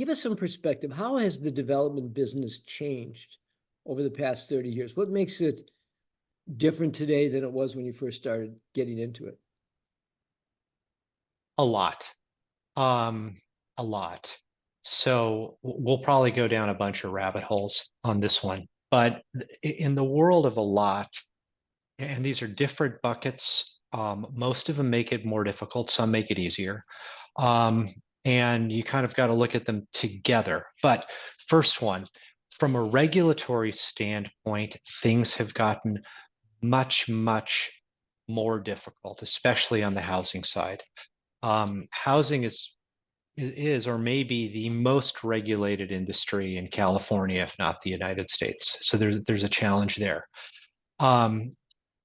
Give us some perspective. How has the development business changed over the past 30 years? What makes it different today than it was when you first started getting into it? A lot. Um, a lot. So we'll probably go down a bunch of rabbit holes on this one. But in the world of a lot, and these are different buckets, most of them make it more difficult, some make it easier. Um, and you kind of got to look at them together. But first one, from a regulatory standpoint, things have gotten much, much more difficult, especially on the housing side. Housing is or may be the most regulated industry in California, if not the United States. So there's a challenge there. Um,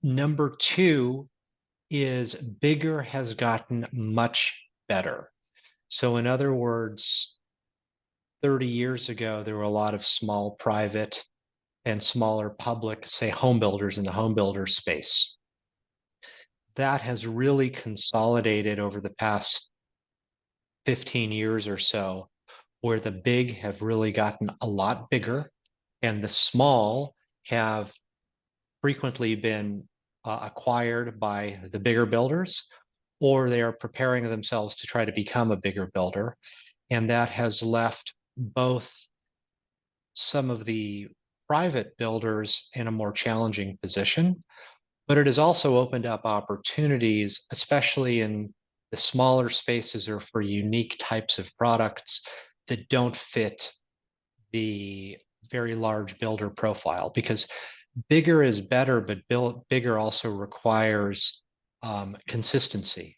Number two is bigger has gotten much better. So in other words, 30 years ago, there were a lot of small private and smaller public, say, home builders in the home builder space. That has really consolidated over the past 15 years or so, where the big have really gotten a lot bigger and the small have frequently been acquired by the bigger builders, or they are preparing themselves to try to become a bigger builder. And that has left both some of the private builders in a more challenging position, but it has also opened up opportunities, especially in the smaller spaces or for unique types of products that don't fit the very large builder profile, because bigger is better, but bigger also requires consistency.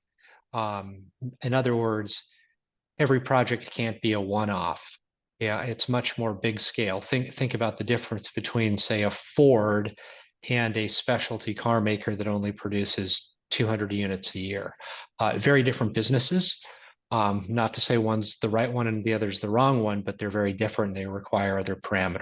In other words, every project can't be a one-off. Yeah, it's much more big scale. Think about the difference between, say, a Ford and a specialty car maker that only produces 200 units a year. Very different businesses. Not to say one's the right one and the other's the wrong one, but they're very different. They require other parameters.